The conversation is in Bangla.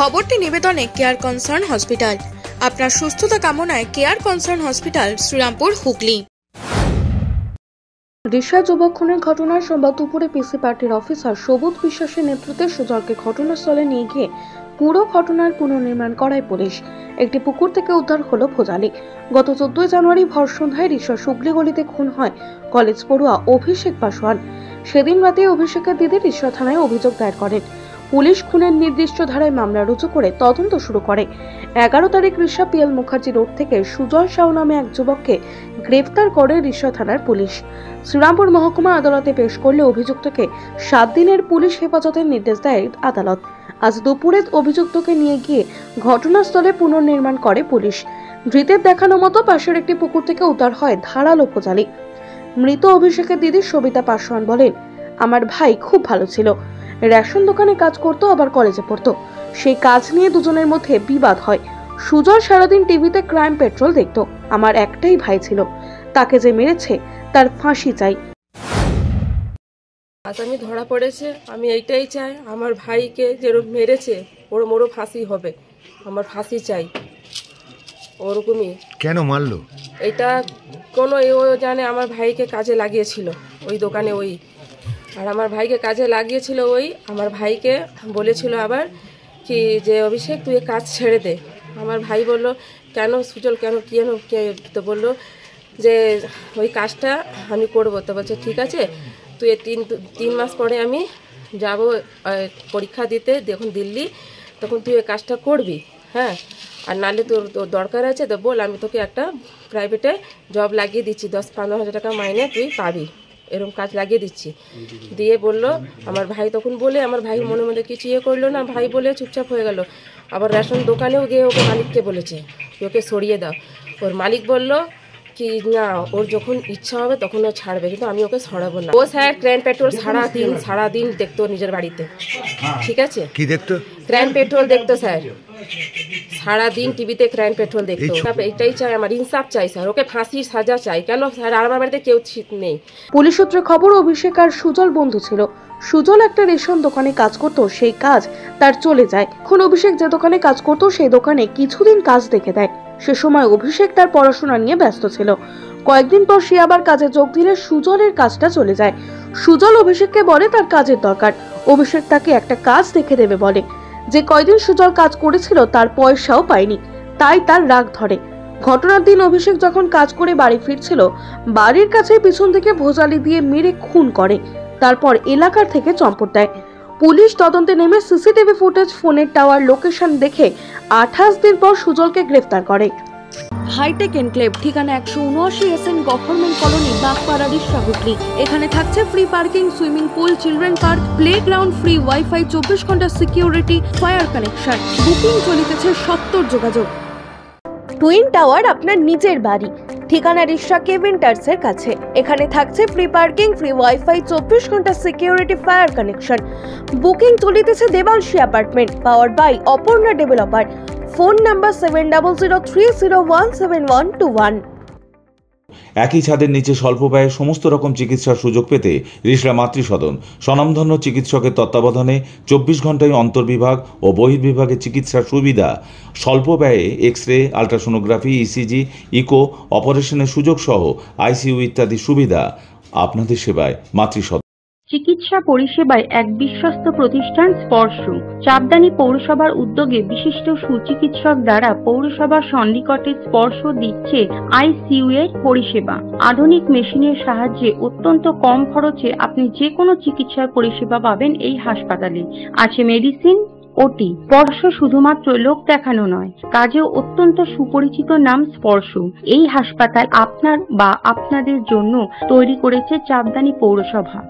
খবরটি নিবেদনে কেয়ার কনসার্ন হসপিটাল। আপনার সুস্থতা কামনায় care concern hospital, Serampore, Hooghly. Risha যুবক খুনের ঘটনার সোমবার দুপুরে পিসি পার্টির অফিসার সবুজ বিশ্বাসের নেতৃত্বে সুজলকে ঘটনাস্থলে নিয়ে গিয়ে পুরো ঘটনার পুনর্নির্মাণ করায় পুলিশ। একটি পুকুর থেকে উদ্ধার হলো ভোজালি। গত 14 জানুয়ারি ভর সন্ধ্যায় রিশা সুগলি গলিতে খুন হয় কলেজ পড়ুয়া অভিষেক পাসওয়ান। সেদিন রাতে অভিষেকের দিদি রিশা থানায় অভিযোগ দায়ের করেন। পুলিশ খুনের নির্দিষ্ট ধারায় মামলা রুজু করে তদন্ত শুরু করে। 11 তারিখ রিশা পিএল মুখার্জি রোড থেকে সুজল সাউ নামে এক যুবককে গ্রেফতার করে রিশা থানার পুলিশ। শ্রীরামপুর মহকুমা আদালতে পেশ করলে অভিযুক্তকে 7 দিনের পুলিশ হেফাজতের নির্দেশ দেয় আদালত। আজ দুপুরে অভিযুক্তকে নিয়ে গিয়ে ঘটনাস্থলে পুনর্নির্মাণ করে পুলিশ। ধৃতের দেখানো মতো পাশের একটি পুকুর থেকে উদ্ধার হয় ধারালো ভোজালি। মৃত অভিষেকের দিদি সবিতা পাসওয়ান বলেন, আমার ভাই খুব ভালো ছিল, রেশন দোকানে কাজ করতো, আবার কলেজে পড়তো। সেই কাজ নিয়ে দুজনের মধ্যে বিবাদ হয়। সুজল সারাদিন টিভিতে ক্রাইম পেট্রোল দেখতো। আমার একটাই ভাই ছিল, তাকে যে মেরেছে তার ফাঁসি চাই। আসামি ধরা পড়েছে, আমি এইটাই চাই আমার ভাইকে যেরকম মেরেছে ওরও ফাঁসি হবে, আমার ফাঁসি চাই। ওরকমই কেন মারলো? এটা কোনো ও জানে আমার ভাইকে কাজে লাগিয়েছিল ওই দোকানে, ওই আর আমার ভাইকে কাজে লাগিয়েছিল ওই আমার ভাইকে বলেছিল আবার কি যে অভিষেক তুই কাজ ছেড়ে দে। আমার ভাই বলল কেন সুজল কেন তো বললো যে ওই কাজটা আমি করবো। তো বলছে ঠিক আছে, তুই 3 মাস পরে আমি যাব পরীক্ষা দিতে যখন দিল্লি, তখন তুই ওই কাজটা করবি, হ্যাঁ, আর নাহলে তোর দরকার আছে তো বল, আমি তোকে একটা প্রাইভেটে জব লাগিয়ে দিচ্ছি, 10-15 হাজার টাকা মাইনে তুই পাবি, এরকম কাজ লাগিয়ে দিচ্ছি। দিয়ে বলল আমার ভাই, তখন বলে আমার ভাই মনে মনে কিছু করলো না, ভাই বলে চুপচাপ হয়ে গেল। আবার রেশন দোকানেও গিয়ে ওকে মালিককে বলেছে ওকে সরিয়ে দাও। ওর মালিক বলল কি না, ওর যখন ইচ্ছা হবে তখন ও ছাড়বে, কিন্তু আমি ওকে সরাবো না। ও স্যার ক্রাইম পেট্রোল সারাদিন দেখতো নিজের বাড়িতে, ঠিক আছে? কি দেখতো? ক্রাইম পেট্রোল দেখতো স্যার, সারাদিন টিভিতে ক্রাইম পেট্রোল দেখতো। এটাই চাই, আমার ইনসাফ চাই স্যার, ওকে ফাঁসির সাজা চাই। কেন স্যার আমার বাড়িতে কেউ নেই। পুলিশ সূত্রে খবর, অভিষেক আর সুজল বন্ধু ছিল। সুজল একটা রেশন দোকানে কাজ করতো, সেই কাজ তার চলে যায়। এখন অভিষেক যে দোকানে কাজ করতো সেই দোকানে কিছুদিন কাজ দেখে দেয়। সে সময় অভিষেক তার পড়াশোনা নিয়ে ব্যস্ত ছিল। কয়েকদিন পর সে আবার কাজে যোগ দিলে সুজলের কাজটা চলে যায়। সুজল অভিষেককে বলে তার কাজের দরকার। অভিষেক তাকে একটা কাজ দেখে দেবে বলে। যে কয়দিন সুজল কাজ করেছিল তার পয়সাও পায়নি, তাই তার রাগ ধরে। ঘটনার দিন অভিষেক যখন কাজ করে বাড়ি ফিরছিল, বাড়ির কাছে পিছন থেকে ভোজালি দিয়ে মেরে খুন করে। তারপর এলাকার থেকে চম্পট দেয়। পুলিশ তদন্তে নেমে সিসিটিভি ফুটেজ, ফোনের টাওয়ার লোকেশন দেখে 28 দিন পর সুজলকে গ্রেফতার করে। হাইটেক এনক্লেভ, ঠিকানা 179 SN government colony, Bagpara, Risha, Hooghly. এখানে থাকছে free parking, swimming pool, children park, playground, free wifi, 24 ঘন্টা সিকিউরিটি, ফায়ার কানেকশন। বুকিং চলিতেছে, 70 যোগাযোগ। টুইন টাওয়ার আপনার নিজের বাড়ি, ঠিকানা রিশা কেভেন্টার্সের কাছে। এখানে থাকছে ফ্রি পার্কিং, ফ্রি ওয়াইফাই, 24 ঘন্টা সিকিউরিটি, ফায়ার কানেকশন। বুকিং চলিতেছে Debanshi apartment, powered by Aparna developer. Phone number 7003017121। একই ছাদের নিচে স্বল্প ব্যয়ে সমস্ত রকম চিকিৎসার সুযোগ পেতে রিশরা মাতৃসদন স্বনামধন্য চিকিৎসকের তত্ত্বাবধানে 24 ঘন্টায় অন্তর্বিভাগ ও বহির্বিভাগে চিকিৎসার সুবিধা, স্বল্প ব্যয়ে X ray, ultrasonography, ECG, eco অপারেশনের সুযোগ সহ আইসিইউ ইত্যাদি সুবিধা। আপনাদের সেবায় মাতৃসদন। চিকিৎসা পরিষেবায় এক বিশ্বস্ত প্রতিষ্ঠান স্পর্শ। চাপদানি পৌরসভার উদ্যোগে বিশিষ্ট সুচিকিৎসক দ্বারা পৌরসভার সন্নিকটে স্পর্শ দিচ্ছে আইসিইউ এর পরিষেবা। আধুনিক মেশিনের সাহায্যে অত্যন্ত কম খরচে আপনি যে কোনো চিকিৎসার পরিষেবা পাবেন এই হাসপাতালে। আছে মেডিসিন, ওটি। স্পর্শ শুধুমাত্র লোক দেখানো নয়, কাজেও অত্যন্ত সুপরিচিত নাম স্পর্শ। এই হাসপাতাল আপনার বা আপনাদের জন্য তৈরি করেছে চাপদানি পৌরসভা।